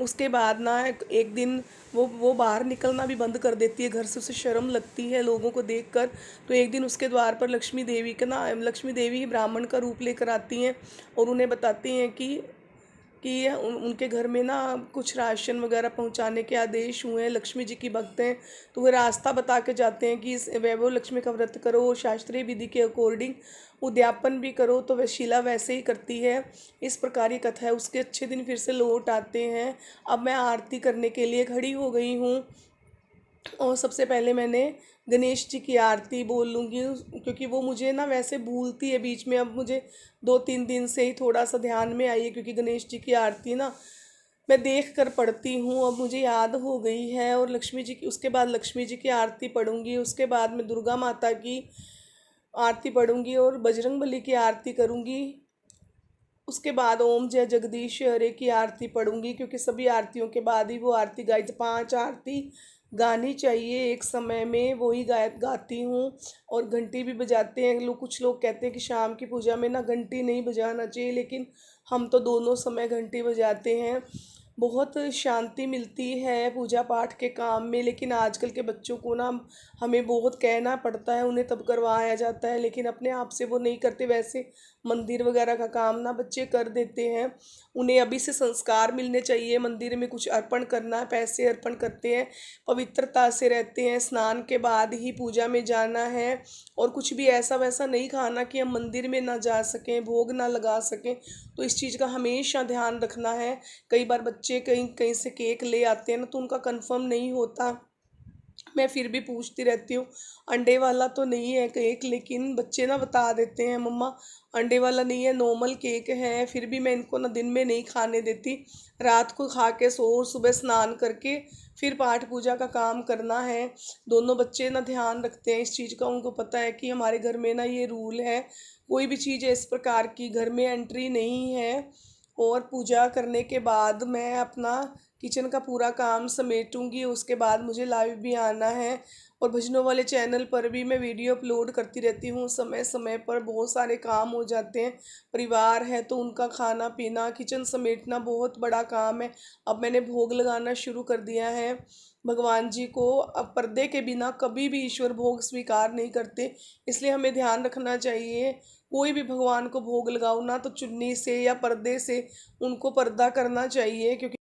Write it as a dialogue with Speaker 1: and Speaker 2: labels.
Speaker 1: उसके बाद ना एक दिन वो बाहर निकलना भी बंद कर देती है घर से, उसे शर्म लगती है लोगों को देखकर। तो एक दिन उसके द्वार पर लक्ष्मी देवी ही ब्राह्मण का रूप लेकर आती हैं और उन्हें बताती हैं कि उनके घर में ना कुछ राशन वगैरह पहुंचाने के आदेश हुए हैं, लक्ष्मी जी की भक्त हैं। तो वे रास्ता बता के जाते हैं कि इस वैभव लक्ष्मी का व्रत करो और शास्त्रीय विधि के अकॉर्डिंग उद्यापन भी करो। तो वह शीला वैसे ही करती है। इस प्रकार की कथा है। उसके अच्छे दिन फिर से लौट आते हैं। अब मैं आरती करने के लिए खड़ी हो गई हूँ और सबसे पहले मैंने गणेश जी की आरती बोल लूँगी, क्योंकि वो मुझे ना वैसे भूलती है बीच में। अब मुझे 2-3 दिन से ही थोड़ा सा ध्यान में आई है, क्योंकि गणेश जी की आरती ना मैं देख कर पढ़ती हूँ, अब मुझे याद हो गई है। और लक्ष्मी जी की, उसके बाद लक्ष्मी जी की आरती पढ़ूंगी, उसके बाद मैं दुर्गा माता की आरती पढ़ूंगी और बजरंग बली की आरती करूंगी। उसके बाद ओम जय जगदीश हरे की आरती पढ़ूंगी, क्योंकि सभी आरतियों के बाद ही वो आरती गाई। 5 आरती गानी चाहिए एक समय में, वो ही गाती हूँ। और घंटी भी बजाते हैं लोग। कुछ लोग कहते हैं कि शाम की पूजा में ना घंटी नहीं बजाना चाहिए, लेकिन हम तो दोनों समय घंटी बजाते हैं। बहुत शांति मिलती है पूजा पाठ के काम में। लेकिन आजकल के बच्चों को ना हमें बहुत कहना पड़ता है, उन्हें तब करवाया जाता है, लेकिन अपने आप से वो नहीं करते। वैसे मंदिर वगैरह का काम ना बच्चे कर देते हैं। उन्हें अभी से संस्कार मिलने चाहिए। मंदिर में कुछ अर्पण करना है, पैसे अर्पण करते हैं, पवित्रता से रहते हैं, स्नान के बाद ही पूजा में जाना है। और कुछ भी ऐसा वैसा नहीं खाना कि हम मंदिर में ना जा सकें, भोग ना लगा सकें। तो इस चीज़ का हमेशा ध्यान रखना है। कई बार बच्चे कहीं कहीं से केक ले आते हैं ना, तो उनका कंफर्म नहीं होता। मैं फिर भी पूछती रहती हूँ, अंडे वाला तो नहीं है केक, लेकिन बच्चे ना बता देते हैं मम्मा अंडे वाला नहीं है, नॉर्मल केक है। फिर भी मैं इनको ना दिन में नहीं खाने देती। रात को खा के सो और सुबह स्नान करके फिर पाठ पूजा का काम करना है। दोनों बच्चे ना ध्यान रखते हैं इस चीज़ का। उनको पता है कि हमारे घर में ना ये रूल है, कोई भी चीज़ इस प्रकार की घर में एंट्री नहीं है। और पूजा करने के बाद मैं अपना किचन का पूरा काम समेटूंगी। उसके बाद मुझे लाइव भी आना है। और भजनों वाले चैनल पर भी मैं वीडियो अपलोड करती रहती हूँ समय समय पर। बहुत सारे काम हो जाते हैं, परिवार है तो उनका खाना पीना, किचन समेटना बहुत बड़ा काम है। अब मैंने भोग लगाना शुरू कर दिया है भगवान जी को। अब पर्दे के बिना कभी भी ईश्वर भोग स्वीकार नहीं करते, इसलिए हमें ध्यान रखना चाहिए। कोई भी भगवान को भोग लगाओ ना, तो चुन्नी से या पर्दे से उनको पर्दा करना चाहिए, क्योंकि